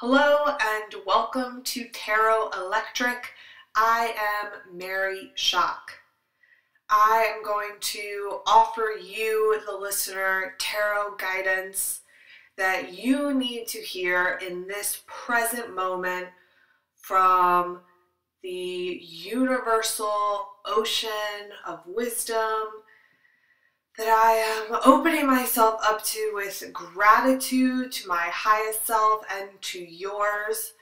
Hello and welcome to Tarot Electric. I am Mary Schock. I am going to offer you, the listener, tarot guidance that you need to hear in this present moment from the universal ocean of wisdom that I am opening myself up to with gratitude to my highest self and to yours.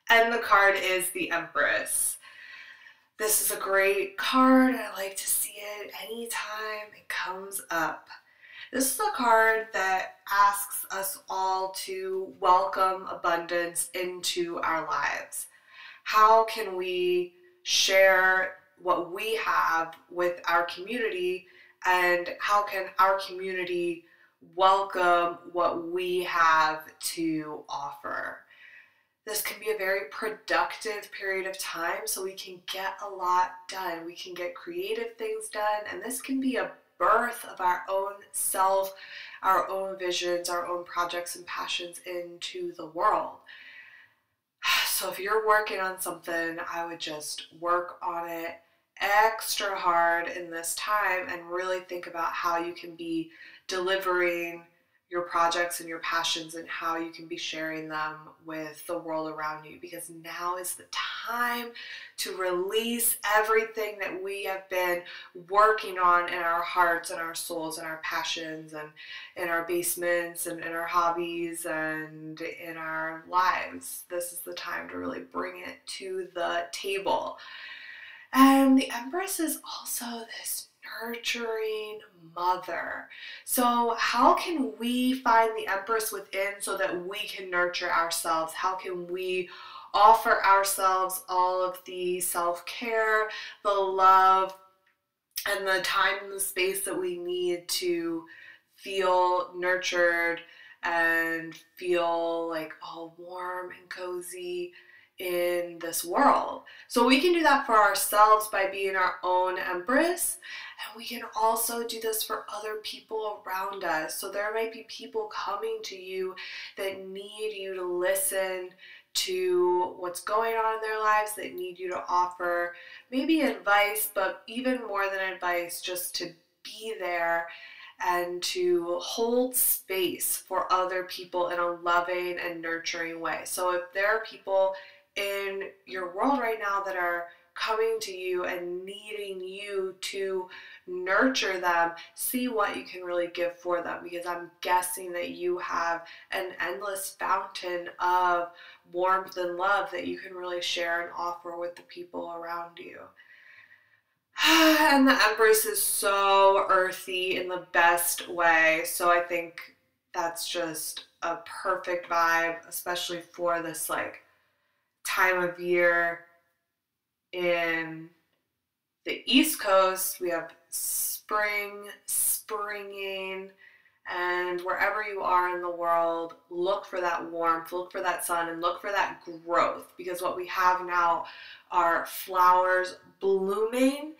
And the card is the Empress. This is a great card. I like to see it anytime it comes up. This is a card that asks us all to welcome abundance into our lives. How can we share what we have with our community, and how can our community welcome what we have to offer? This can be a very productive period of time, so we can get a lot done. We can get creative things done, and this can be a birth of our own self, our own visions, our own projects and passions into the world. So if you're working on something, I would just work on it extra hard in this time and really think about how you can be delivering your projects and your passions and how you can be sharing them with the world around you, because now is the time to release everything that we have been working on in our hearts and our souls and our passions and in our basements and in our hobbies and in our lives. This is the time to really bring it to the table. And the Empress is also this nurturing mother. So how can we find the Empress within so that we can nurture ourselves? How can we offer ourselves all of the self-care, the love, and the time and the space that we need to feel nurtured and feel like all warm and cozy in this world? So we can do that for ourselves by being our own Empress, and we can also do this for other people around us. So there might be people coming to you that need you to listen to what's going on in their lives, that need you to offer maybe advice, but even more than advice, just to be there and to hold space for other people in a loving and nurturing way. So if there are people in your world right now that are coming to you and needing you to nurture them, see what you can really give for them, because I'm guessing that you have an endless fountain of warmth and love that you can really share and offer with the people around you. And the Empress is so earthy in the best way, so I think that's just a perfect vibe, especially for this time of year. In the East Coast, we have spring, springing, and wherever you are in the world, look for that warmth, look for that sun, and look for that growth, because what we have now are flowers blooming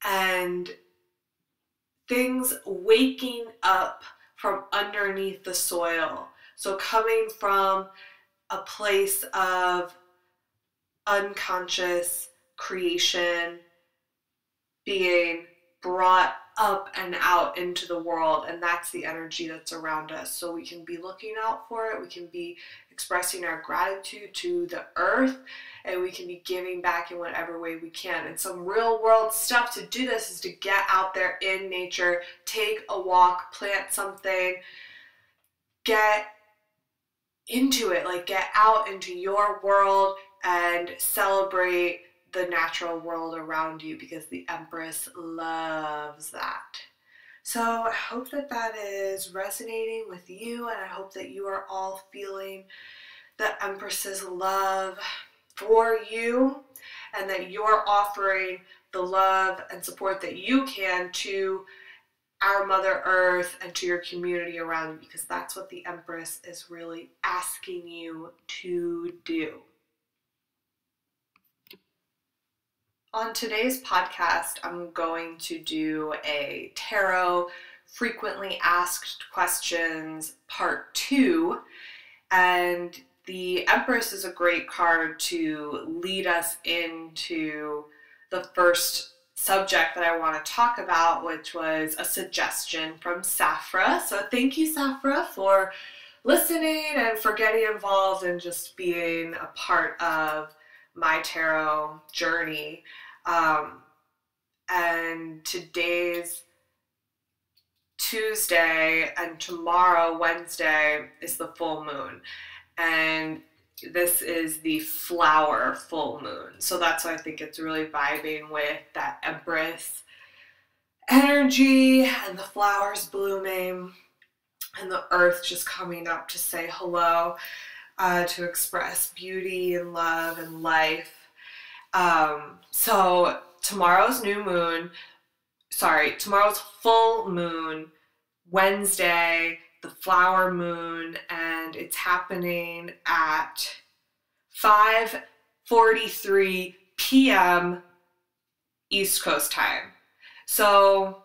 and things waking up from underneath the soil. So coming from a place of unconscious creation being brought up and out into the world, and that's the energy that's around us. So we can be looking out for it, we can be expressing our gratitude to the earth, and we can be giving back in whatever way we can. And some real world stuff to do this is to get out there in nature, take a walk, plant something, get into it, get out into your world and celebrate the natural world around you, because the Empress loves that. So I hope that that is resonating with you, and I hope that you are all feeling the Empress's love for you, and that you're offering the love and support that you can to our Mother Earth and to your community around you, because that's what the Empress is really asking you to do. On today's podcast, I'm going to do a tarot frequently asked questions part 2. And the Empress is a great card to lead us into the first subject that I want to talk about, which was a suggestion from Safra. So thank you, Safra, for listening and for getting involved and just being a part of my tarot journey. And today's Tuesday and tomorrow, Wednesday, is the full moon. And this is the flower full moon. So that's why I think it's really vibing with that Empress energy and the flowers blooming and the earth just coming up to say hello, to express beauty and love and life. So tomorrow's tomorrow's full moon, Wednesday, the flower moon, and it's happening at 5:43 p.m. East Coast time. So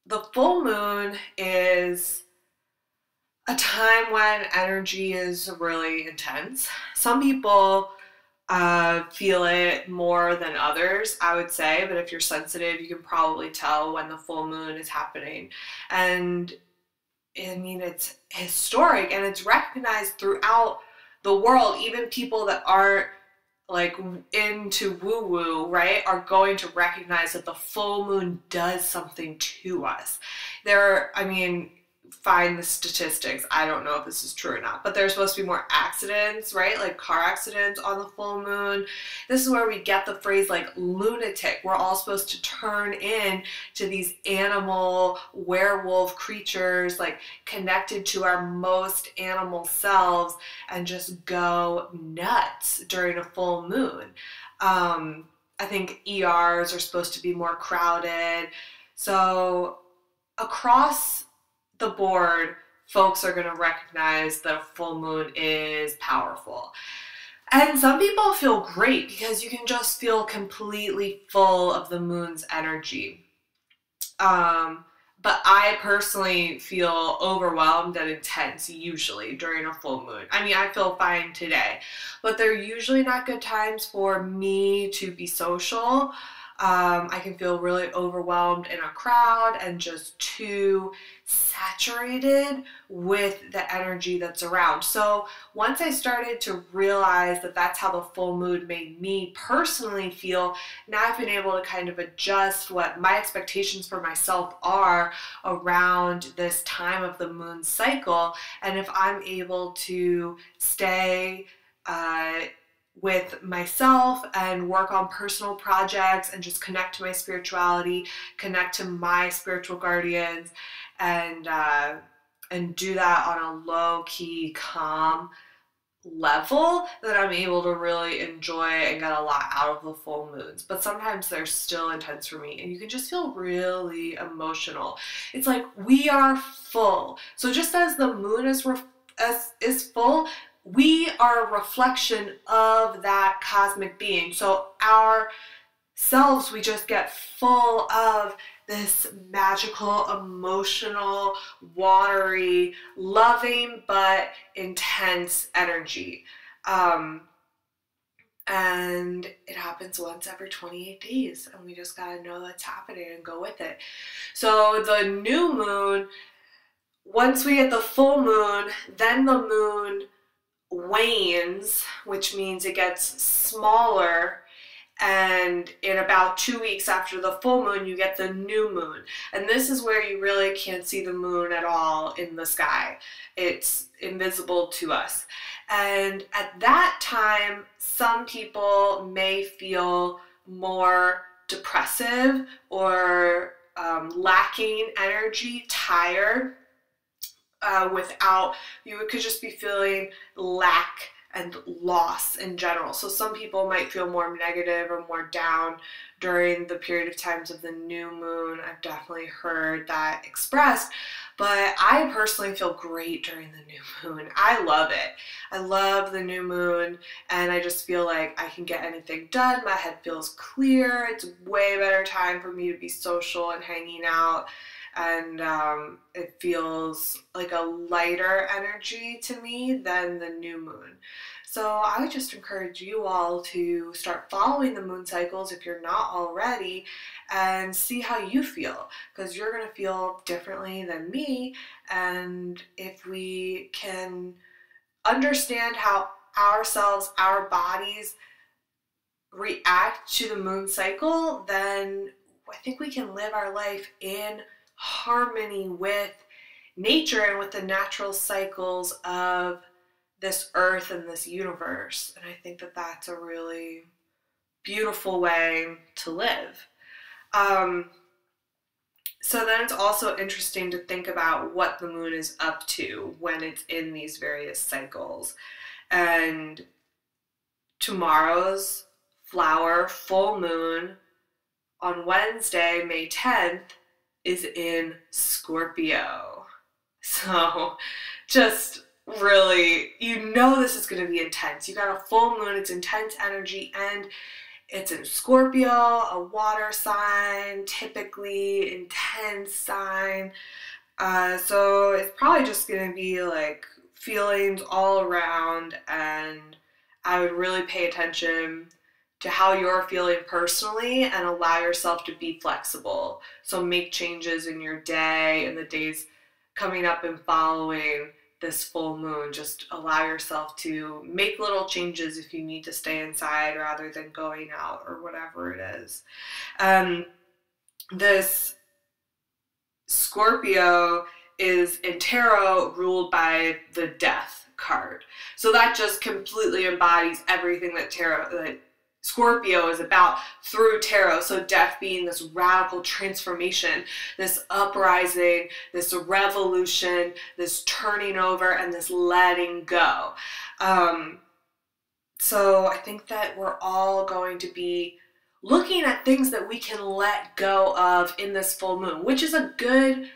the full moon is a time when energy is really intense. Some people feel it more than others, I would say, but if you're sensitive, you can probably tell when the full moon is happening. And I mean, it's historic and it's recognized throughout the world. Even people that aren't like into woo-woo, right, are going to recognize that the full moon does something to us. Find the statistics. I don't know if this is true or not, but there's supposed to be more accidents, right? Like car accidents on the full moon. This is where we get the phrase like lunatic. We're all supposed to turn in to these animal werewolf creatures, like connected to our most animal selves, and just go nuts during a full moon. I think ERs are supposed to be more crowded. So across the board, folks are going to recognize that a full moon is powerful. And some people feel great because you can just feel completely full of the moon's energy. But I personally feel overwhelmed and intense usually during a full moon. I mean, I feel fine today, but they're usually not good times for me to be social. I can feel really overwhelmed in a crowd and just too saturated with the energy that's around. So once I started to realize that that's how the full moon made me personally feel, now I've been able to kind of adjust what my expectations for myself are around this time of the moon cycle. And if I'm able to stay with myself and work on personal projects and just connect to my spirituality, connect to my spiritual guardians, and do that on a low-key, calm level, that I'm able to really enjoy and get a lot out of the full moons. But sometimes they're still intense for me, and you can just feel really emotional. It's like we are full. So just as the moon is full, we are a reflection of that cosmic being. So our selves, we just get full of this magical, emotional, watery, loving, but intense energy. And it happens once every 28 days, and we just gotta know that's happening and go with it. So the new moon, once we get the full moon, then the moon wanes, which means it gets smaller, and in about 2 weeks after the full moon you get the new moon, and this is where you really can't see the moon at all in the sky. It's invisible to us, and at that time some people may feel more depressive or lacking energy, tired. You could just be feeling lack and loss in general. So some people might feel more negative or more down during the period of times of the new moon. I've definitely heard that expressed, but I personally feel great during the new moon. I love it. I love the new moon, and I just feel like I can get anything done. My head feels clear. It's a way better time for me to be social and hanging out. and it feels like a lighter energy to me than the new moon. So I would just encourage you all to start following the moon cycles if you're not already, and see how you feel, because you're going to feel differently than me. And if we can understand how ourselves, our bodies react to the moon cycle, then I think we can live our life in harmony with nature and with the natural cycles of this earth and this universe. And I think that that's a really beautiful way to live. So then it's also interesting to think about what the moon is up to when it's in these various cycles. And tomorrow's flower full moon on Wednesday, May 10th, is in Scorpio. So just really, you know this is going to be intense. You got a full moon, it's intense energy, and it's in Scorpio, a water sign, typically intense sign. So it's probably just going to be like feelings all around, and I would really pay attention to how you're feeling personally and allow yourself to be flexible. So make changes in your day and the days coming up and following this full moon. Just allow yourself to make little changes if you need to stay inside rather than going out or whatever it is. This Scorpio is in tarot ruled by the Death card. So that just completely embodies everything that Scorpio is about through tarot. So death being this radical transformation, this uprising, this revolution, this turning over, and this letting go. So I think that we're all going to be looking at things that we can let go of in this full moon, which is a good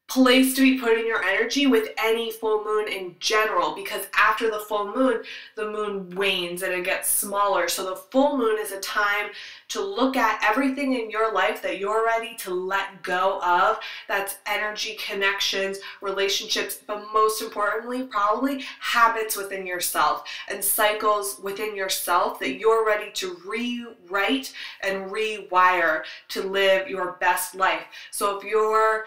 place to be putting your energy with any full moon in general, because after the full moon, the moon wanes and it gets smaller. So the full moon is a time to look at everything in your life that you're ready to let go of. That's energy, connections, relationships, but most importantly, probably habits within yourself and cycles within yourself that you're ready to rewrite and rewire to live your best life. So if you're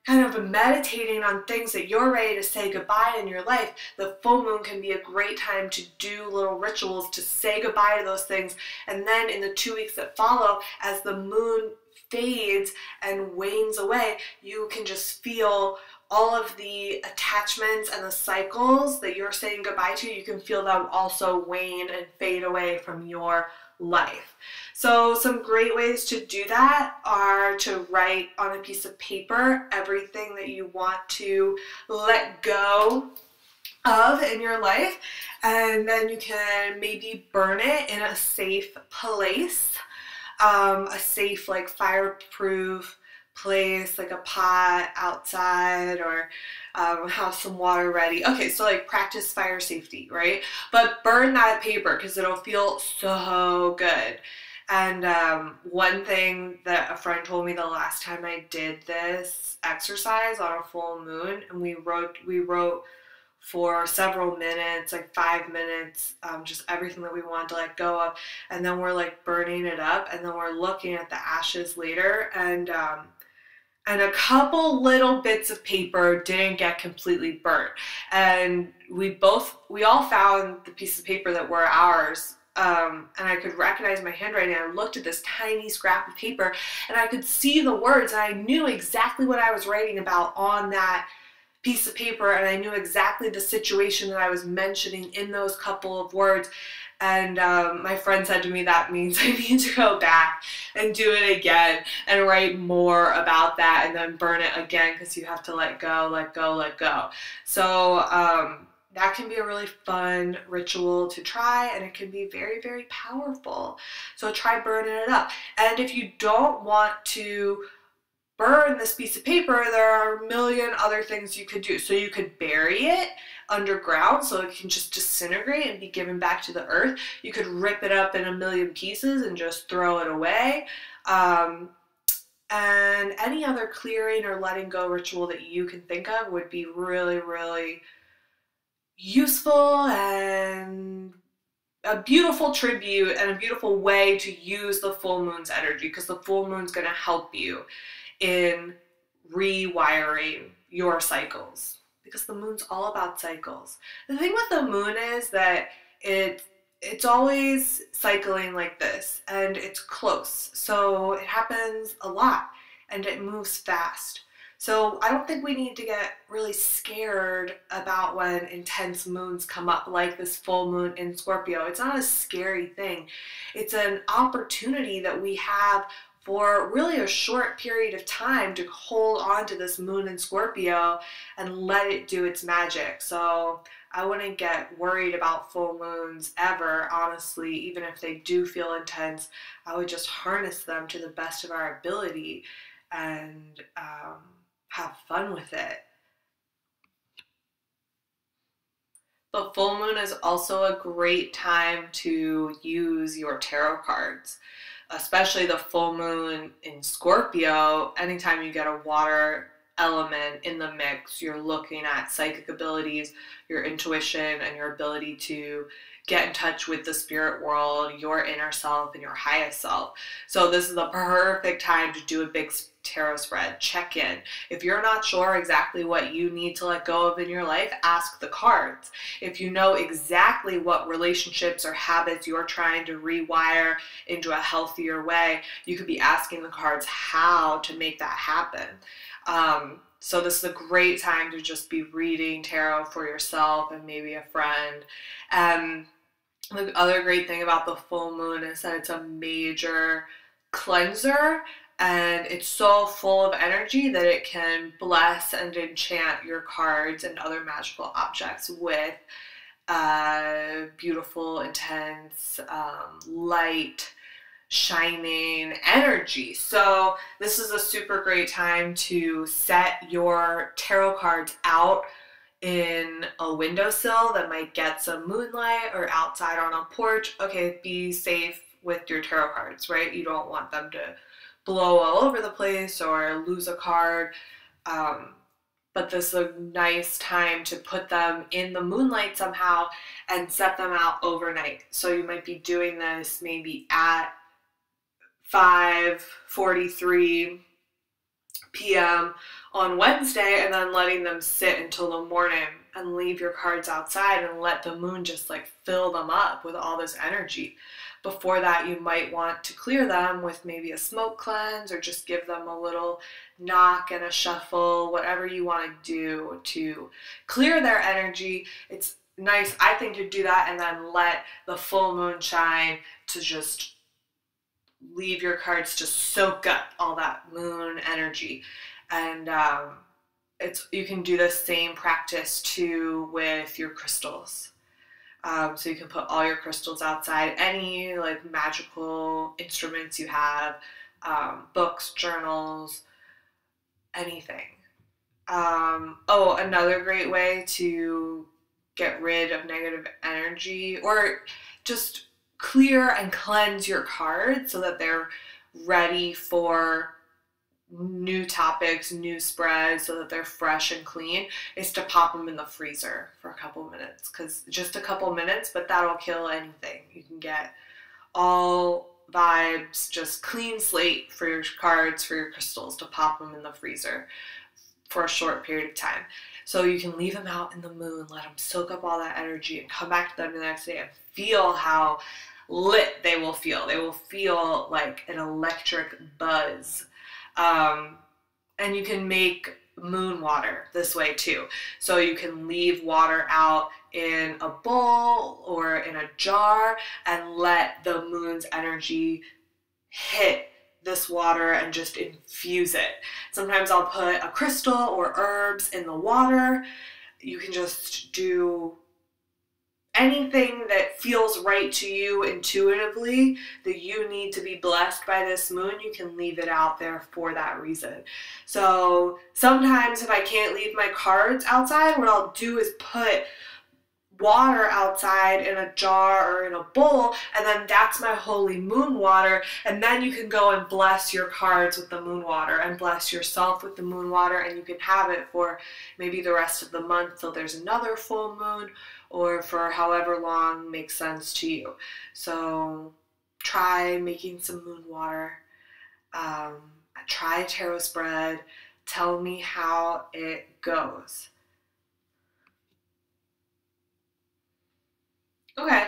kind of meditating on things that you're ready to say goodbye in your life, the full moon can be a great time to do little rituals to say goodbye to those things. And then in the 2 weeks that follow, as the moon fades and wanes away, you can just feel all of the attachments and the cycles that you're saying goodbye to. You can feel them also wane and fade away from your life. So some great ways to do that are to write on a piece of paper everything that you want to let go of in your life, and then you can maybe burn it in a safe place, a safe like fireproof place, like a pot outside, or have some water ready. Okay, so like practice fire safety, right? But burn that paper because it'll feel so good. And one thing that a friend told me the last time I did this exercise on a full moon, and we wrote for several minutes, like 5 minutes, just everything that we wanted to let go of, and then we're like burning it up, and then we're looking at the ashes later, and a couple little bits of paper didn't get completely burnt, and we all found the pieces of paper that were ours. And I could recognize my handwriting. I looked at this tiny scrap of paper and I could see the words, and I knew exactly what I was writing about on that piece of paper, and I knew exactly the situation that I was mentioning in those couple of words. And my friend said to me, that means I need to go back and do it again and write more about that and then burn it again, because you have to let go, let go, let go. So that can be a really fun ritual to try, and it can be very, very powerful. So try burning it up. And if you don't want to burn this piece of paper, there are a million other things you could do. So you could bury it underground so it can just disintegrate and be given back to the earth. You could rip it up in a million pieces and just throw it away. And any other clearing or letting go ritual that you can think of would be really, really useful and a beautiful tribute and a beautiful way to use the full moon's energy, because the full moon's going to help you in rewiring your cycles, because the moon's all about cycles. The thing with the moon is that it's always cycling like this, and it's close, so it happens a lot and it moves fast. So I don't think we need to get really scared about when intense moons come up, like this full moon in Scorpio. It's not a scary thing. It's an opportunity that we have for really a short period of time to hold on to this moon in Scorpio and let it do its magic. So I wouldn't get worried about full moons ever, honestly. Even if they do feel intense, I would just harness them to the best of our ability and have fun with it. The full moon is also a great time to use your tarot cards, especially the full moon in Scorpio. Anytime you get a water element in the mix, you're looking at psychic abilities, your intuition, and your ability to get in touch with the spirit world, your inner self, and your highest self. So this is the perfect time to do a big tarot spread. Check in. If you're not sure exactly what you need to let go of in your life, ask the cards. If you know exactly what relationships or habits you're trying to rewire into a healthier way, you could be asking the cards how to make that happen. So this is a great time to just be reading tarot for yourself and maybe a friend. The other great thing about the full moon is that it's a major cleanser, and it's so full of energy that it can bless and enchant your cards and other magical objects with beautiful, intense, light, shining energy. So this is a super great time to set your tarot cards out in a windowsill that might get some moonlight, or outside on a porch. Okay, be safe with your tarot cards, right? You don't want them to blow all over the place or lose a card. But this is a nice time to put them in the moonlight somehow and set them out overnight. So you might be doing this maybe at 5:43 p.m. on Wednesday, and then letting them sit until the morning, and leave your cards outside and let the moon just like fill them up with all this energy. Before that, you might want to clear them with maybe a smoke cleanse, or just give them a little knock and a shuffle, whatever you want to do to clear their energy. It's nice, I think, to do that and then let the full moon shine to just leave your cards to soak up all that moon energy. And you can do the same practice too with your crystals. So you can put all your crystals outside, any like magical instruments you have, books, journals, anything. Another great way to get rid of negative energy, or just clear and cleanse your cards so that they're ready for new topics, new spreads, so that they're fresh and clean, is to pop them in the freezer for a couple minutes. Because just a couple minutes, but that'll kill anything. You can get all vibes, just clean slate for your cards, for your crystals, to pop them in the freezer for a short period of time. So you can leave them out in the moon, let them soak up all that energy, and come back to them the next day and feel how lit they will feel. They will feel like an electric buzz. And you can make moon water this way too. So you can leave water out in a bowl or in a jar and let the moon's energy hit this water and just infuse it. Sometimes I'll put a crystal or herbs in the water. You can just do anything that feels right to you intuitively, that you need to be blessed by this moon. You can leave it out there for that reason. So sometimes if I can't leave my cards outside, what I'll do is put water outside in a jar or in a bowl, and then that's my holy moon water, and then you can go and bless your cards with the moon water and bless yourself with the moon water, and you can have it for maybe the rest of the month till there's another full moon, or for however long makes sense to you. So try making some moon water, try a tarot spread, tell me how it goes. Okay,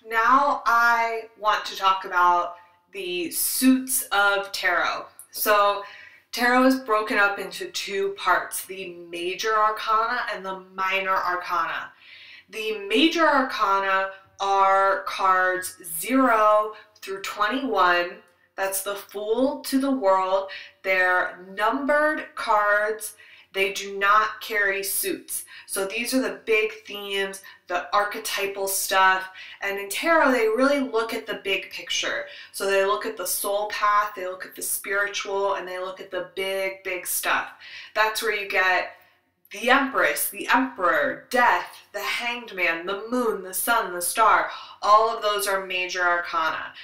now I want to talk about the suits of tarot. So tarot is broken up into two parts, the Major Arcana and the Minor Arcana. The Major Arcana are cards 0 through 21. That's the Fool to the World. They're numbered cards. They do not carry suits. So these are the big themes, the archetypal stuff. And in tarot, they really look at the big picture. So they look at the soul path, they look at the spiritual, and they look at the big, big stuff. That's where you get the Empress, the Emperor, Death, the Hanged Man, the Moon, the Sun, the Star. All of those are Major Arcana.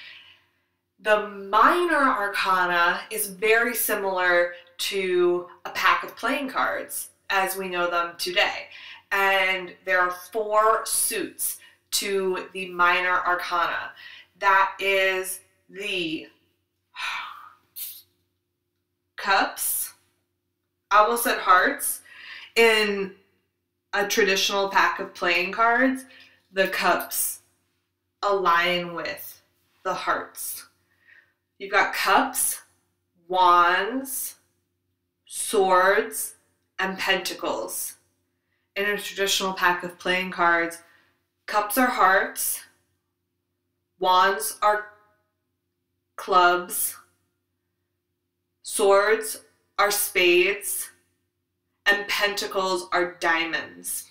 The Minor Arcana is very similar to a pack of playing cards as we know them today. And there are 4 suits to the Minor Arcana. That is the Cups, I almost said Hearts. In a traditional pack of playing cards, the Cups align with the Hearts. You've got Cups, Wands, Swords, and Pentacles. In a traditional pack of playing cards, Cups are Hearts, Wands are Clubs, Swords are Spades, and Pentacles are Diamonds.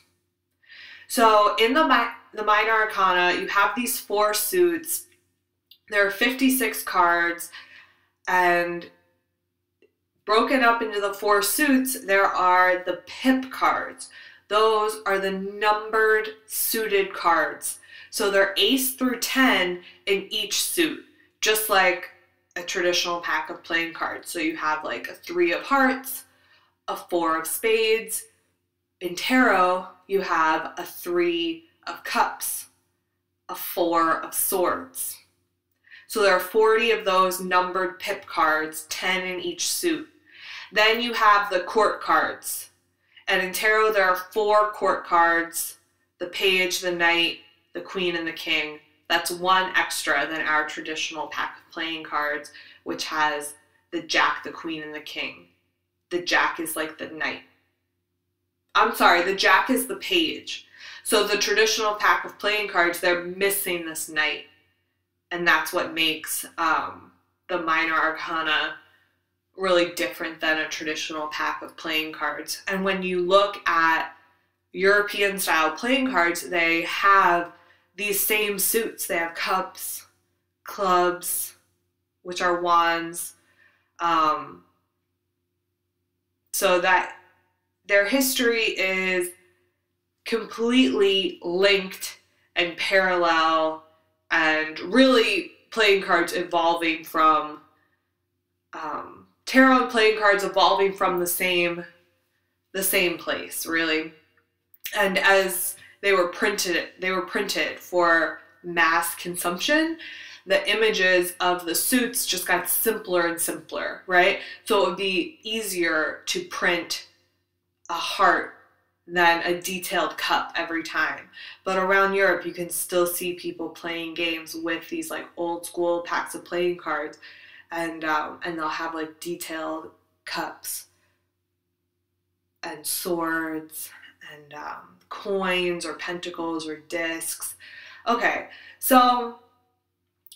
So in the Minor Arcana, you have these 4 suits. There are 56 cards, and broken up into the 4 suits, there are the pip cards. Those are the numbered suited cards. So they're ace through 10 in each suit, just like a traditional pack of playing cards. So you have like a 3 of hearts, a 4 of spades. In tarot, you have a 3 of cups, a 4 of swords. So there are 40 of those numbered pip cards, 10 in each suit. Then you have the court cards. And in tarot, there are 4 court cards, the page, the knight, the queen, and the king. That's 1 extra than our traditional pack of playing cards, which has the jack, the queen, and the king. The jack is like the knight. I'm sorry, the jack is the page. So the traditional pack of playing cards, they're missing this knight. And that's what makes the Minor Arcana really different than a traditional pack of playing cards. And when you look at European style playing cards, they have these same suits. They have cups, clubs, which are wands. So that their history is completely linked and parallel, and really playing cards evolving from tarot and playing cards evolving from the same place, really. And as they were printed for mass consumption, the images of the suits just got simpler and simpler, right? So it would be easier to print a heart than a detailed cup every time. But around Europe, you can still see people playing games with these like old school packs of playing cards, and they'll have like detailed cups and swords and coins or pentacles or discs. Okay, so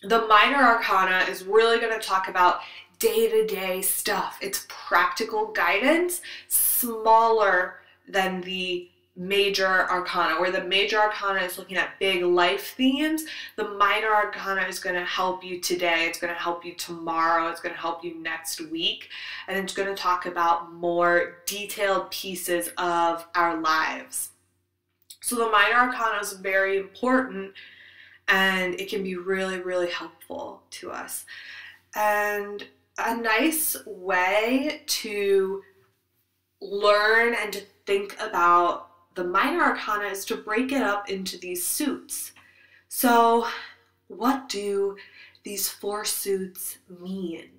the Minor Arcana is really going to talk about day-to-day stuff. It's practical guidance, smaller than the Major Arcana. Where the Major Arcana is looking at big life themes, the Minor Arcana is going to help you today, it's going to help you tomorrow, it's going to help you next week, and it's going to talk about more detailed pieces of our lives. So the Minor Arcana is very important, and it can be really, really helpful to us. And a nice way to learn and to think about the Minor Arcana is to break it up into these suits. So what do these 4 suits mean?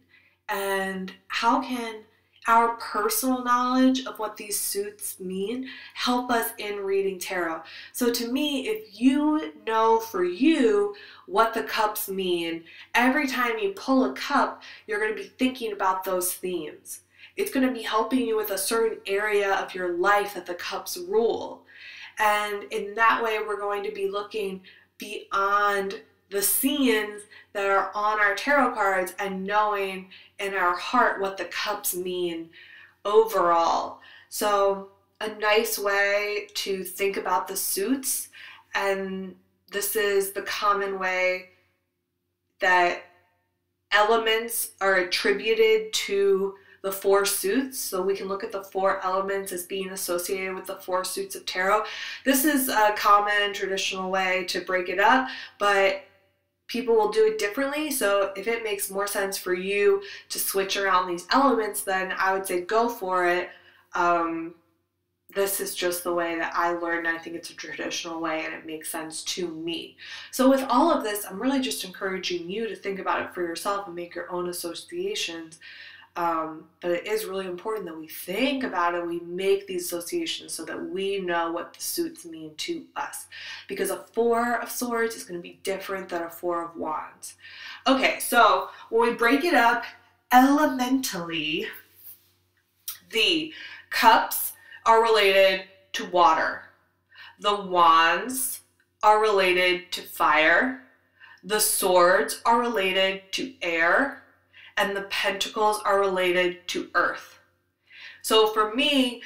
And how can our personal knowledge of what these suits mean help us in reading tarot? So to me, if you know for you what the cups mean, every time you pull a cup, you're going to be thinking about those themes. It's going to be helping you with a certain area of your life that the cups rule. And in that way, we're going to be looking beyond the scenes that are on our tarot cards and knowing in our heart what the cups mean overall. So a nice way to think about the suits, and this is the common way that elements are attributed to the 4 suits. So we can look at the 4 elements as being associated with the 4 suits of tarot. This is a common traditional way to break it up, but people will do it differently. So if it makes more sense for you to switch around these elements, then I would say go for it. This is just the way that I learned. I think it's a traditional way and it makes sense to me. So with all of this, I'm really just encouraging you to think about it for yourself and make your own associations. But it is really important that we think about it, we make these associations so that we know what the suits mean to us. Because a 4 of Swords is going to be different than a 4 of Wands. Okay, so when we break it up elementally, the cups are related to water. The wands are related to fire. The swords are related to air. And the pentacles are related to earth. So for me,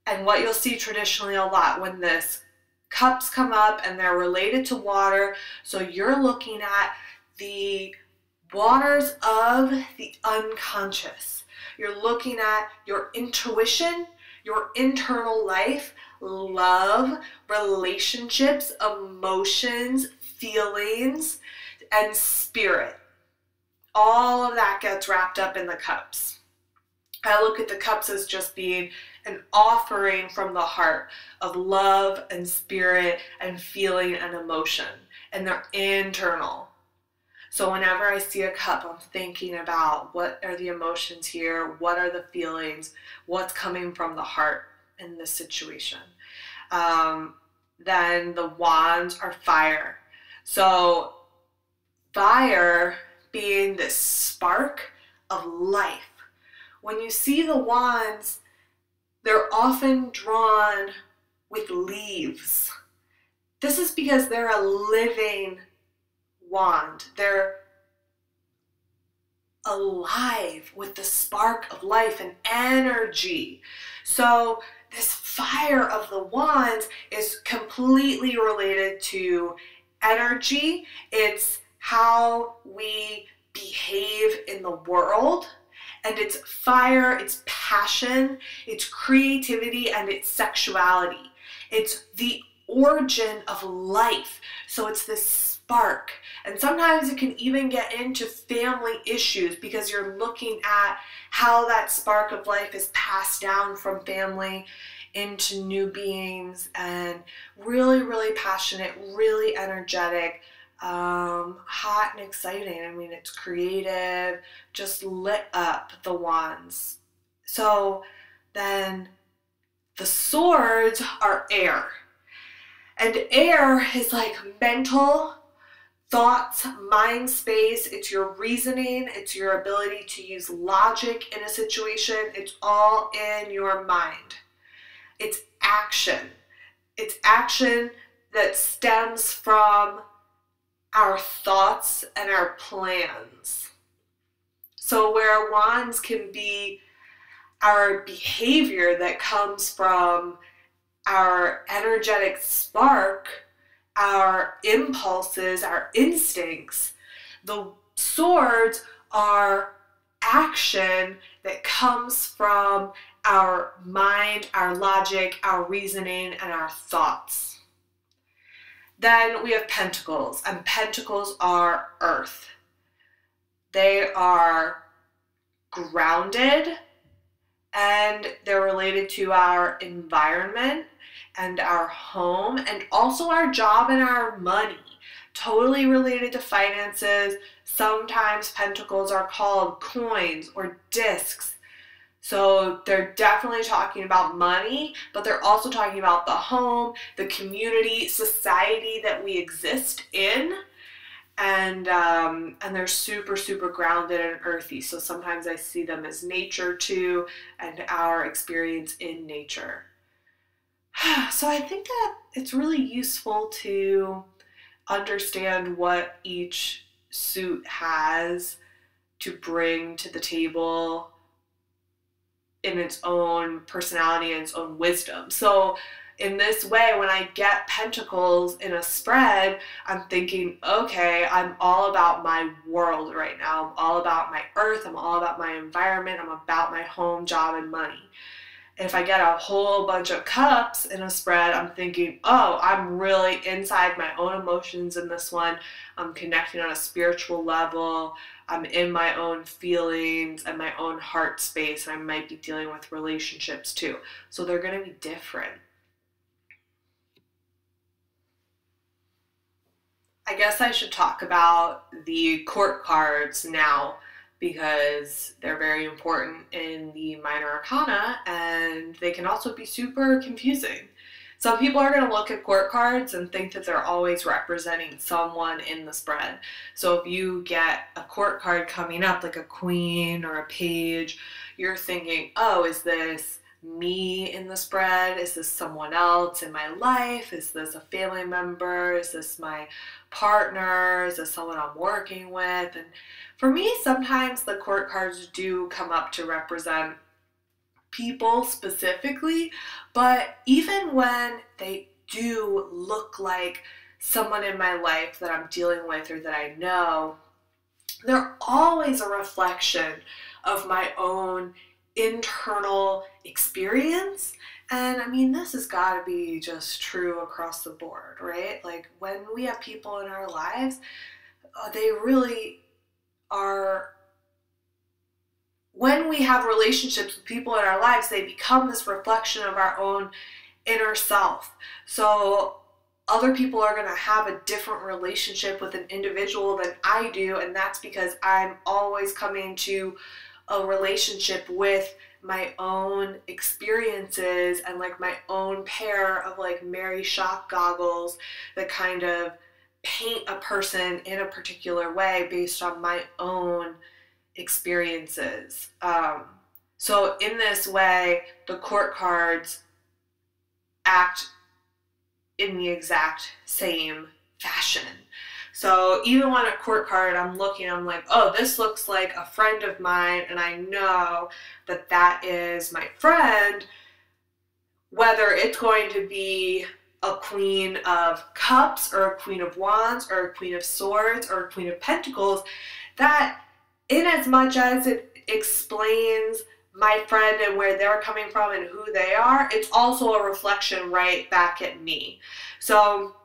and what you'll see traditionally a lot when this cups come up and they're related to water, so you're looking at the waters of the unconscious. You're looking at your intuition, your internal life, love, relationships, emotions, feelings, and spirit. All of that gets wrapped up in the cups. I look at the cups as just being an offering from the heart of love and spirit and feeling and emotion, and they're internal. So whenever I see a cup, I'm thinking about what are the emotions here, what are the feelings, what's coming from the heart in this situation. Then the wands are fire. So fire being this spark of life. When you see the wands, they're often drawn with leaves. This is because they're a living wand. They're alive with the spark of life and energy. So this fire of the wands is completely related to energy. It's how we behave in the world, and it's fire, it's passion, it's creativity, and it's sexuality. It's the origin of life. So it's this spark, and sometimes it can even get into family issues because you're looking at how that spark of life is passed down from family into new beings, and really, really passionate, really energetic, hot and exciting. I mean, it's creative, just lit up, the wands. So then the swords are air. And air is like mental thoughts, mind space. It's your reasoning. It's your ability to use logic in a situation. It's all in your mind. It's action. It's action that stems from our thoughts and our plans. So where wands can be our behavior that comes from our energetic spark, our impulses, our instincts, the swords are action that comes from our mind, our logic, our reasoning, and our thoughts. Then we have pentacles, and pentacles are earth. They are grounded, and they're related to our environment and our home, and also our job and our money. Totally related to finances. Sometimes pentacles are called coins or discs. So they're definitely talking about money, but they're also talking about the home, the community, society that we exist in. And they're super, super grounded and earthy. So sometimes I see them as nature too, and our experience in nature. So I think that it's really useful to understand what each suit has to bring to the table in its own personality and its own wisdom. So in this way, when I get pentacles in a spread, I'm thinking, okay, I'm all about my world right now. I'm all about my earth. I'm all about my environment. I'm about my home, job, and money. And if I get a whole bunch of cups in a spread, I'm thinking, oh, I'm really inside my own emotions in this one. I'm connecting on a spiritual level. I'm in my own feelings and my own heart space. And I might be dealing with relationships too. So they're going to be different. I guess I should talk about the court cards now, because they're very important in the Minor Arcana, and they can also be super confusing. Some people are going to look at court cards and think that they're always representing someone in the spread. So if you get a court card coming up, like a queen or a page, you're thinking, oh, is this me in the spread? Is this someone else in my life? Is this a family member? Is this my partner? Is this someone I'm working with? And for me, sometimes the court cards do come up to represent people specifically, but even when they do look like someone in my life that I'm dealing with or that I know, they're always a reflection of my own internal experience. And I mean, this has got to be just true across the board, right? Like when we have people in our lives, they really are, when we have relationships with people in our lives, they become this reflection of our own inner self. So other people are going to have a different relationship with an individual than I do, and that's because I'm always coming to a relationship with my own experiences and like my own pair of like Mary shock goggles that kind of paint a person in a particular way based on my own experiences. So in this way, the court cards act in the exact same fashion. So even when a court card, I'm looking, I'm like, oh, this looks like a friend of mine, and I know that that is my friend, whether it's going to be a queen of cups or a queen of wands or a queen of swords or a queen of pentacles, that in as much as it explains my friend and where they're coming from and who they are, it's also a reflection right back at me. So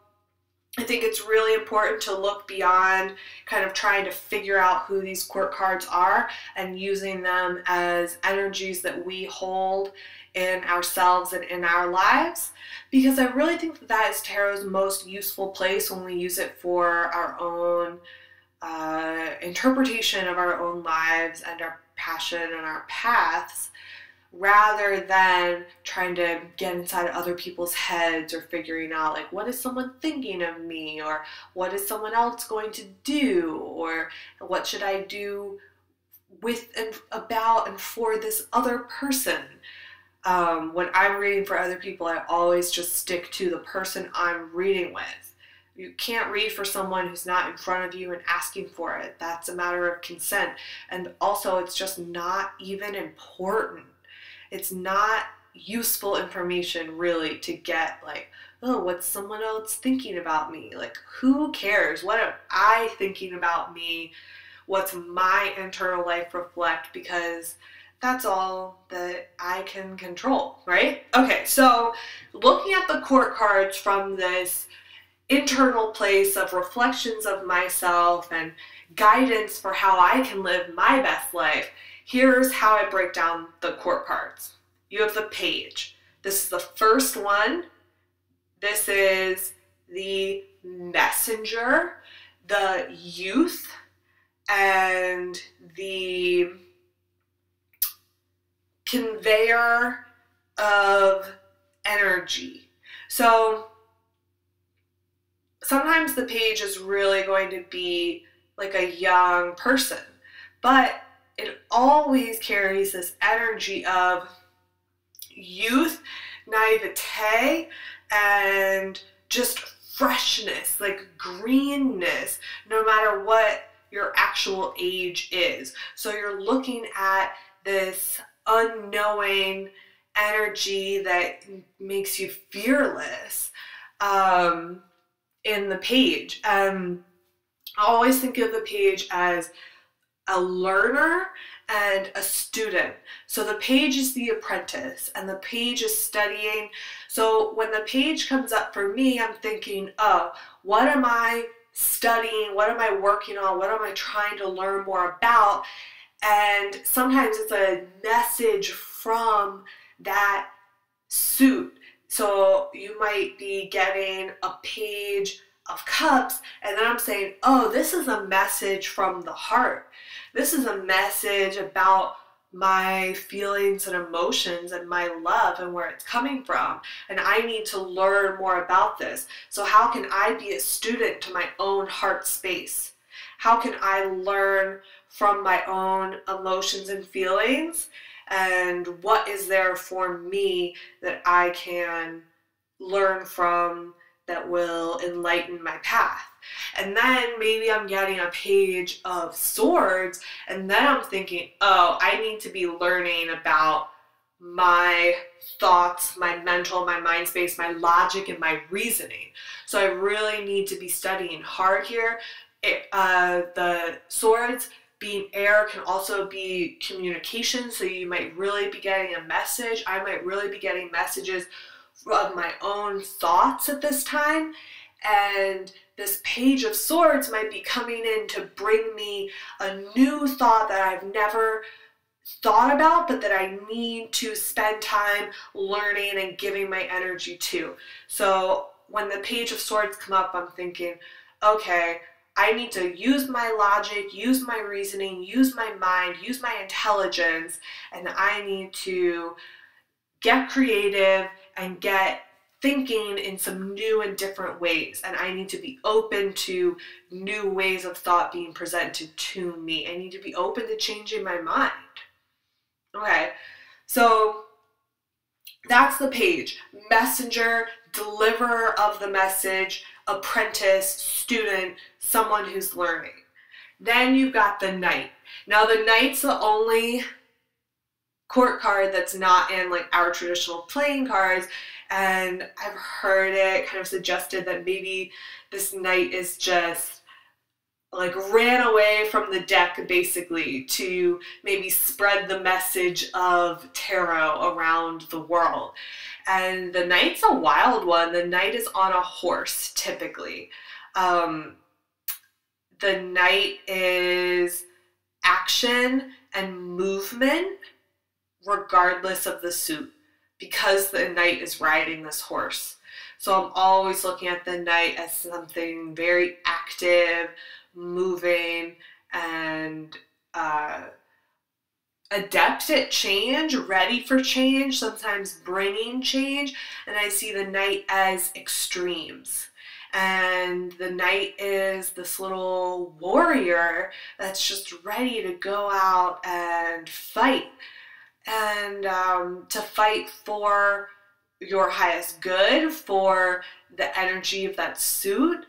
I think it's really important to look beyond kind of trying to figure out who these court cards are and using them as energies that we hold in ourselves and in our lives, because I really think that that is tarot's most useful place when we use it for our own interpretation of our own lives and our passion and our paths, rather than trying to get inside other people's heads or figuring out like, what is someone thinking of me, or what is someone else going to do, or what should I do with and about and for this other person. When I'm reading for other people, I always just stick to the person I'm reading with. You can't read for someone who's not in front of you and asking for it. That's a matter of consent. And also, it's just not even important. It's not useful information really to get like, oh, what's someone else thinking about me? Like, who cares? What am I thinking about me? What's my internal life reflect? Because that's all that I can control, right? Okay, so looking at the court cards from this internal place of reflections of myself and guidance for how I can live my best life, here's how I break down the court cards. You have the page. This is the first one. This is the messenger, the youth, and the conveyor of energy. So sometimes the page is really going to be like a young person, but it always carries this energy of youth, naivete, and just freshness, like greenness, no matter what your actual age is. So you're looking at this unknowing energy that makes you fearless in the page. I always think of the page as a learner and a student. So the page is the apprentice and the page is studying. So when the page comes up for me, I'm thinking, oh, what am I studying? What am I working on? What am I trying to learn more about? And sometimes it's a message from that suit. So you might be getting a page of cups, and then I'm saying, oh, this is a message from the heart. This is a message about my feelings and emotions and my love and where it's coming from. And I need to learn more about this. So how can I be a student to my own heart space? How can I learn from my own emotions and feelings? And what is there for me that I can learn from that will enlighten my path? And then maybe I'm getting a page of swords, and then I'm thinking, oh, I need to be learning about my thoughts, my mental, my mind space, my logic, and my reasoning. So I really need to be studying hard here. The swords being air can also be communication, so you might really be getting a message. I might really be getting messages of my own thoughts at this time, and this page of swords might be coming in to bring me a new thought that I've never thought about, but that I need to spend time learning and giving my energy to. So when the page of swords come up, I'm thinking, okay, I need to use my logic, use my reasoning, use my mind, use my intelligence, and I need to get creative and get thinking in some new and different ways. And I need to be open to new ways of thought being presented to me. I need to be open to changing my mind. Okay, so that's the page. Messenger, deliverer of the message, apprentice, student, someone who's learning. Then you've got the knight. Now the knight's the only court card that's not in like our traditional playing cards, and I've heard it kind of suggested that maybe this knight is just like ran away from the deck basically to maybe spread the message of tarot around the world. And the knight's a wild one. The knight is on a horse typically. The knight is action and movement regardless of the suit, because the knight is riding this horse. So I'm always looking at the knight as something very active, moving, and adept at change, ready for change, sometimes bringing change. And I see the knight as extremes. And the knight is this little warrior that's just ready to go out and fight. And to fight for your highest good, for the energy of that suit.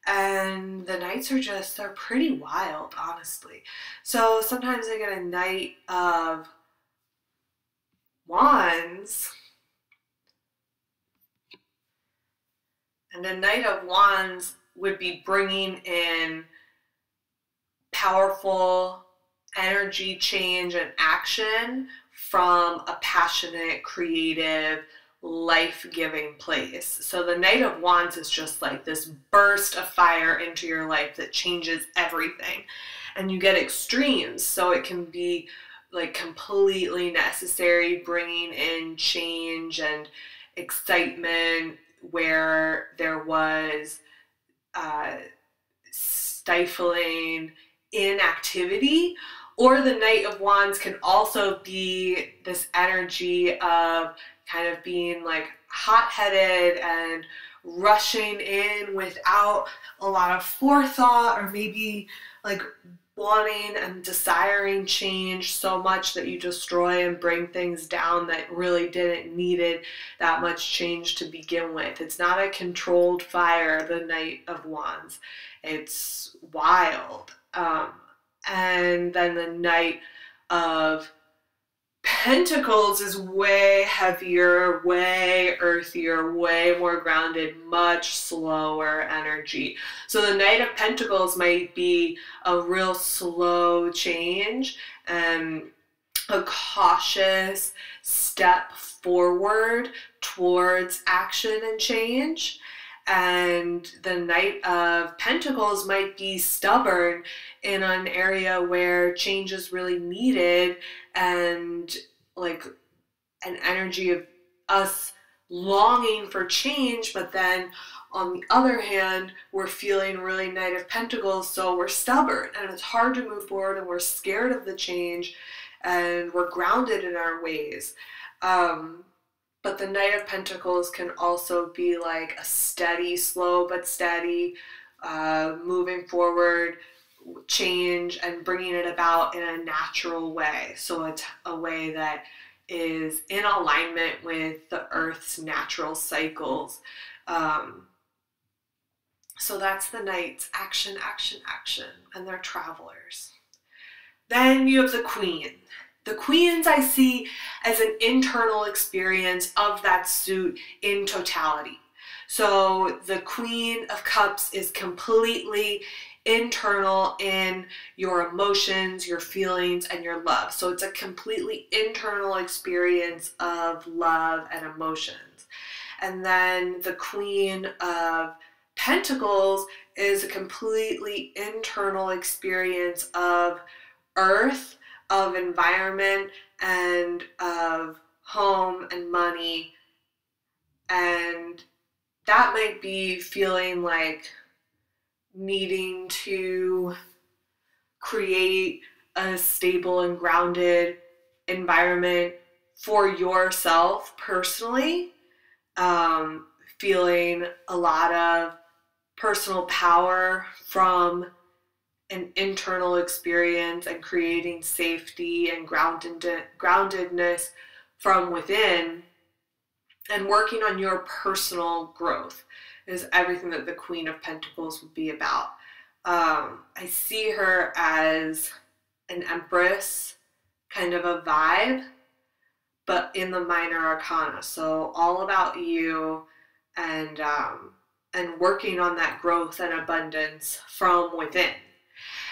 And the knights are just, they're pretty wild, honestly. So sometimes I get a Knight of Wands. And a Knight of Wands would be bringing in powerful energy, change, and action from a passionate, creative, life-giving place. So the Knight of Wands is just like this burst of fire into your life that changes everything. And you get extremes, so it can be like completely necessary, bringing in change and excitement where there was stifling inactivity. Or the Knight of Wands can also be this energy of kind of being like hot-headed and rushing in without a lot of forethought, or maybe like wanting and desiring change so much that you destroy and bring things down that really didn't needed that much change to begin with. It's not a controlled fire, the Knight of Wands. It's wild. And then the Knight of Pentacles is way heavier, way earthier, way more grounded, much slower energy. So the Knight of Pentacles might be a real slow change and a cautious step forward towards action and change. And the Knight of Pentacles might be stubborn in an area where change is really needed, and like an energy of us longing for change, but then on the other hand, we're feeling really Knight of Pentacles, so we're stubborn and it's hard to move forward, and we're scared of the change, and we're grounded in our ways. But the Knight of Pentacles can also be like a steady, slow but steady, moving forward change and bringing it about in a natural way. So it's a way that is in alignment with the Earth's natural cycles. So that's the Knights. Action, action, action. And they're travelers. Then you have the Queen. The Queens I see as an internal experience of that suit in totality. So the Queen of Cups is completely internal in your emotions, your feelings, and your love. So it's a completely internal experience of love and emotions. And then the Queen of Pentacles is a completely internal experience of earth, of environment, and of home and money. And that might be feeling like needing to create a stable and grounded environment for yourself personally, feeling a lot of personal power from an internal experience and creating safety and groundedness from within, and working on your personal growth is everything that the Queen of Pentacles would be about. I see her as an Empress kind of a vibe, but in the Minor Arcana. So all about you and working on that growth and abundance from within.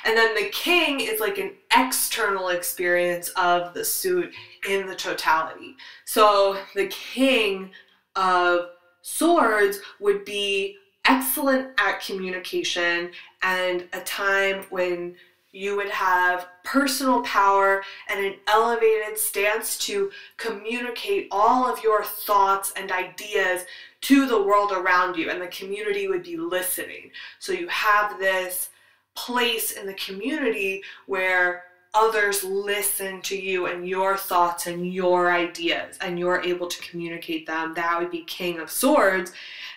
And then the King is like an external experience of the suit in the totality. So the King of Swords would be excellent at communication, and a time when you would have personal power and an elevated stance to communicate all of your thoughts and ideas to the world around you, and the community would be listening. So you have this place in the community where others listen to you and your thoughts and your ideas, and you're able to communicate them. That would be King of Swords.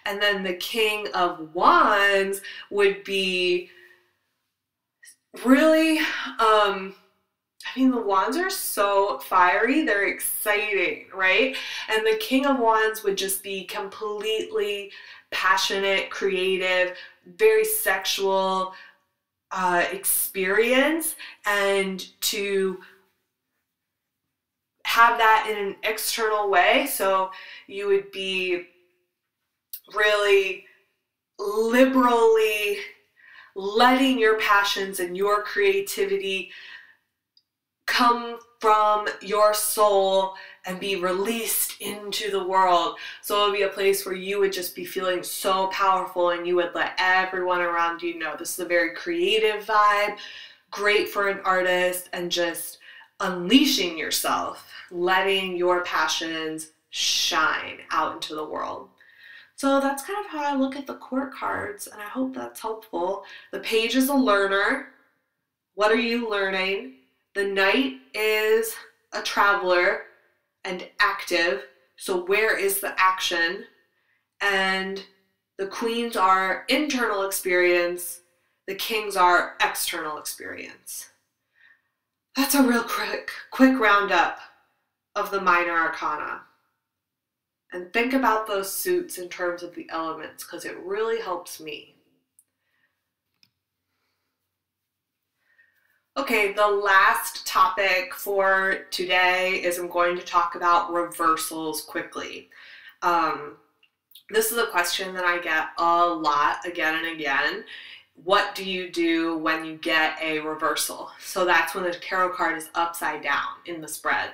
And then the King of Wands would be really, the Wands are so fiery, they're exciting, right? And the King of Wands would just be completely passionate, creative, very sexual, experience, and to have that in an external way. So you would be really liberally letting your passions and your creativity come from your soul and be released into the world. So it would be a place where you would just be feeling so powerful and you would let everyone around you know. This is a very creative vibe, great for an artist, and just unleashing yourself, letting your passions shine out into the world. So that's kind of how I look at the court cards, and I hope that's helpful. The page is a learner. What are you learning? The knight is a traveler and active. So where is the action? And the queens are internal experience. The kings are external experience. That's a real quick roundup of the Minor Arcana. And think about those suits in terms of the elements, because it really helps me. Okay, the last topic for today is I'm going to talk about reversals quickly. This is a question that I get a lot again and again. What do you do when you get a reversal? So that's when the tarot card is upside down in the spread.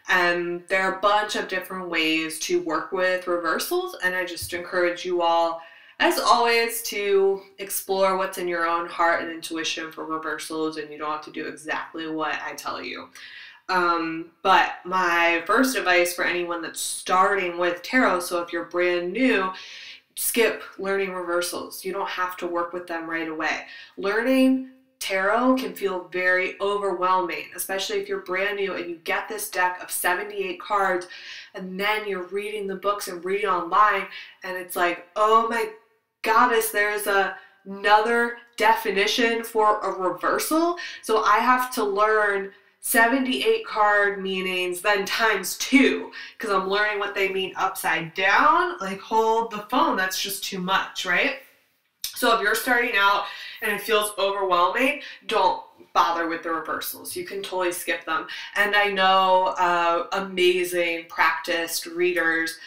And there are a bunch of different ways to work with reversals, and I just encourage you all, as always, to explore what's in your own heart and intuition for reversals, and you don't have to do exactly what I tell you. But my first advice for anyone that's starting with tarot, so if you're brand new, skip learning reversals. You don't have to work with them right away. Learning tarot can feel very overwhelming, especially if you're brand new and you get this deck of 78 cards and then you're reading the books and reading online and it's like, oh my goddess, there's another definition for a reversal. So I have to learn 78 card meanings then times 2 because I'm learning what they mean upside down. Like, hold the phone, that's just too much, right? So if you're starting out and it feels overwhelming, don't bother with the reversals. You can totally skip them. And I know amazing practiced readers,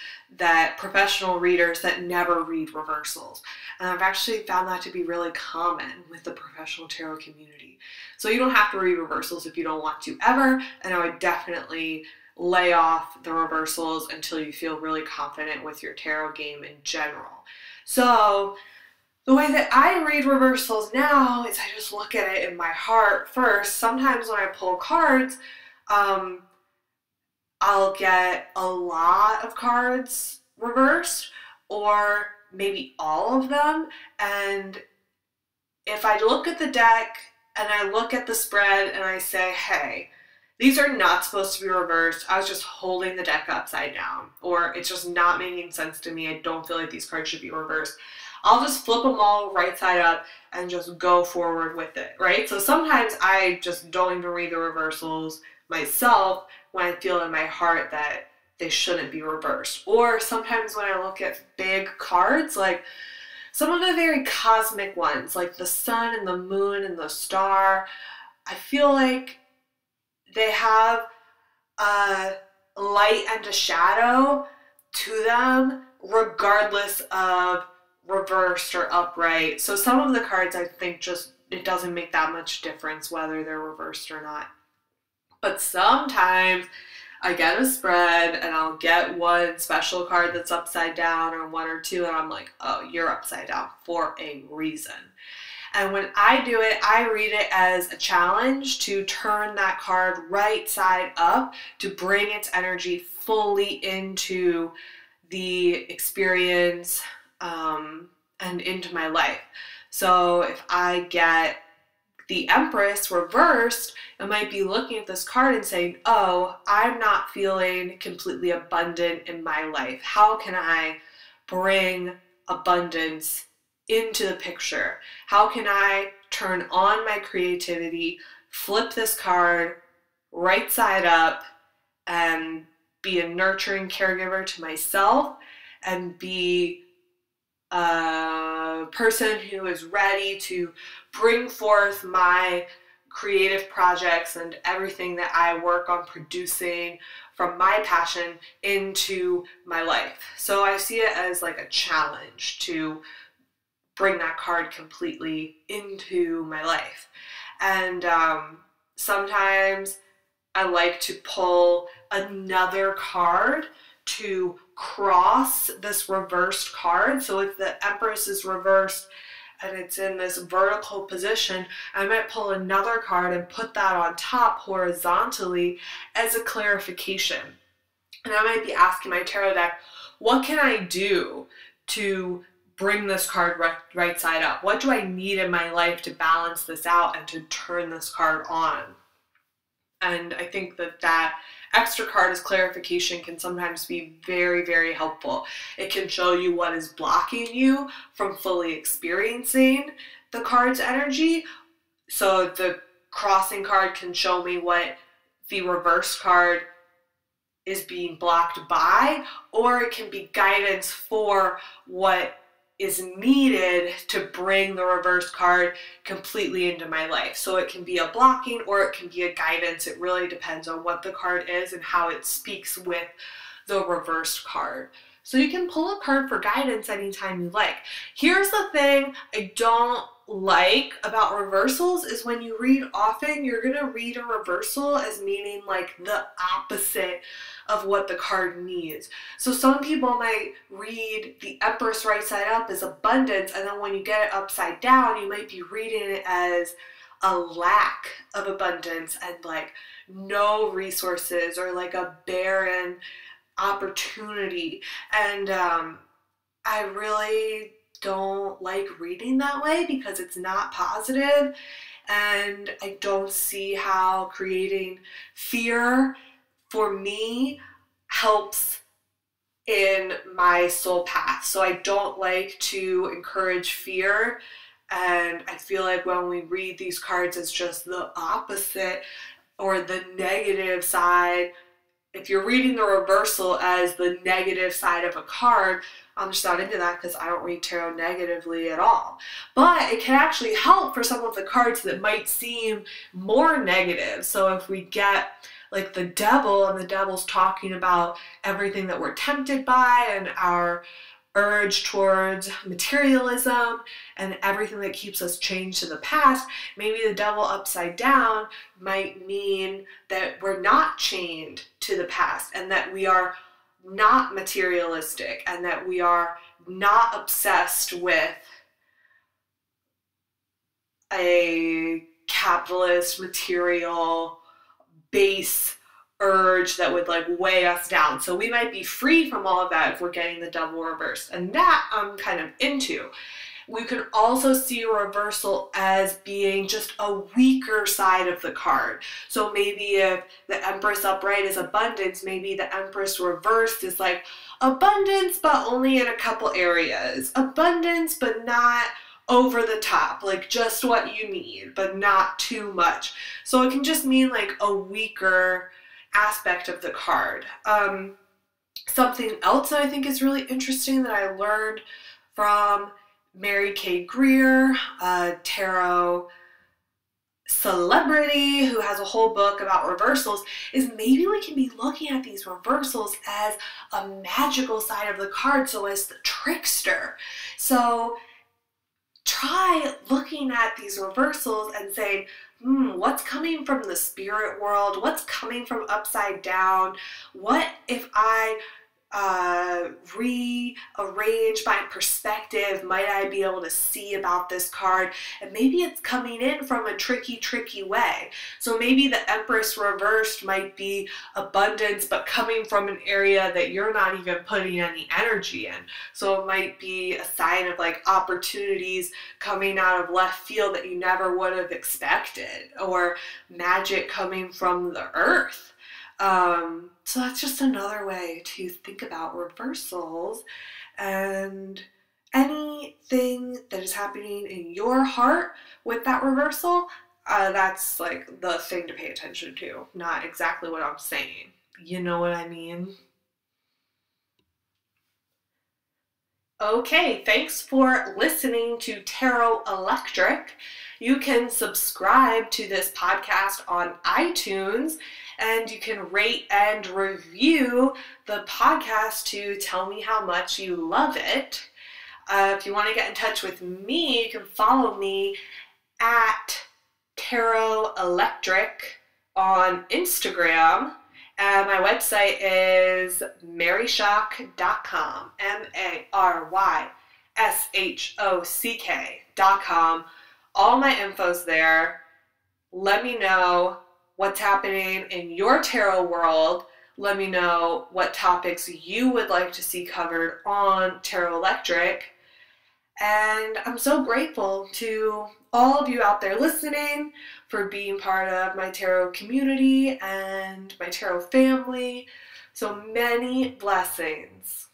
professional readers that never read reversals. And I've actually found that to be really common with the professional tarot community. So you don't have to read reversals if you don't want to ever, and I would definitely lay off the reversals until you feel really confident with your tarot game in general. So the way that I read reversals now is I just look at it in my heart first. Sometimes when I pull cards, I'll get a lot of cards reversed or maybe all of them. And if I look at the deck and I look at the spread and I say, hey, these are not supposed to be reversed. I was just holding the deck upside down, or it's just not making sense to me. I don't feel like these cards should be reversed. I'll just flip them all right side up and just go forward with it, right? So sometimes I just don't even read the reversals myself when I feel in my heart that they shouldn't be reversed. Or sometimes when I look at big cards, like some of the very cosmic ones, like the sun and the moon and the star, I feel like they have a light and a shadow to them regardless of reversed or upright. So some of the cards I think just, it doesn't make that much difference whether they're reversed or not. But sometimes I get a spread and I'll get one special card that's upside down or one or two and I'm like, oh, you're upside down for a reason. And when I do it, I read it as a challenge to turn that card right side up to bring its energy fully into the experience and into my life. So if I get the Empress reversed, I might be looking at this card and saying, oh, I'm not feeling completely abundant in my life. How can I bring abundance into the picture? How can I turn on my creativity, flip this card right side up, and be a nurturing caregiver to myself and be a person who is ready to bring forth my creative projects and everything that I work on producing from my passion into my life. So I see it as like a challenge to bring that card completely into my life. And sometimes I like to pull another card to cross this reversed card. So if the Empress is reversed and it's in this vertical position, I might pull another card and put that on top horizontally as a clarification. And I might be asking my tarot deck, what can I do to bring this card right side up? What do I need in my life to balance this out and to turn this card on? And I think that extra card as clarification can sometimes be very, very helpful. It can show you what is blocking you from fully experiencing the card's energy. So the crossing card can show me what the reverse card is being blocked by, or it can be guidance for what is needed to bring the reverse card completely into my life. So it can be a blocking or it can be a guidance. It really depends on what the card is and how it speaks with the reversed card. So you can pull a card for guidance anytime you like. Here's the thing I don't like about reversals is when you read often, you're going to read a reversal as meaning like the opposite of what the card needs. So some people might read the Empress right side up as abundance, and then when you get it upside down, you might be reading it as a lack of abundance and like no resources or like a barren opportunity. And I really don't like reading that way because it's not positive, and I don't see how creating fear for me helps in my soul path. So I don't like to encourage fear, and I feel like when we read these cards as just the opposite or the negative side, if you're reading the reversal as the negative side of a card, I'm just not into that because I don't read tarot negatively at all. But it can actually help for some of the cards that might seem more negative. So if we get like the devil, and the devil's talking about everything that we're tempted by and our urge towards materialism and everything that keeps us chained to the past, maybe the devil upside down might mean that we're not chained to the past and that we are not materialistic and that we are not obsessed with a capitalist material base urge that would like weigh us down. So we might be free from all of that if we're getting the devil reversed, and that I'm kind of into. We can also see a reversal as being just a weaker side of the card. So maybe if the Empress upright is abundance, maybe the Empress reversed is like abundance but only in a couple areas, abundance but not over the top, like just what you need but not too much. So it can just mean like a weaker aspect of the card. Something else that I think is really interesting that I learned from Mary Kay Greer, a tarot celebrity who has a whole book about reversals, is maybe we can be looking at these reversals as a magical side of the card, so as the trickster. So try looking at these reversals and saying, what's coming from the spirit world? What's coming from upside down? What if I rearrange my perspective? Might I be able to see about this card? And maybe it's coming in from a tricky way. So maybe the Empress reversed might be abundance, but coming from an area that you're not even putting any energy in. So it might be a sign of like opportunities coming out of left field that you never would have expected, or magic coming from the earth. So that's just another way to think about reversals, and anything that is happening in your heart with that reversal, that's like the thing to pay attention to, not exactly what I'm saying. You know what I mean? Okay, thanks for listening to Tarot Electric. You can subscribe to this podcast on iTunes, and you can rate and review the podcast to tell me how much you love it. If you want to get in touch with me, you can follow me at Tarot Electric on Instagram, and my website is maryshock.com, MARYSHOCK.com. All my info's there. Let me know what's happening in your tarot world. Let me know what topics you would like to see covered on Tarot Electric. And I'm so grateful to all of you out there listening for being part of my tarot community and my tarot family. So many blessings.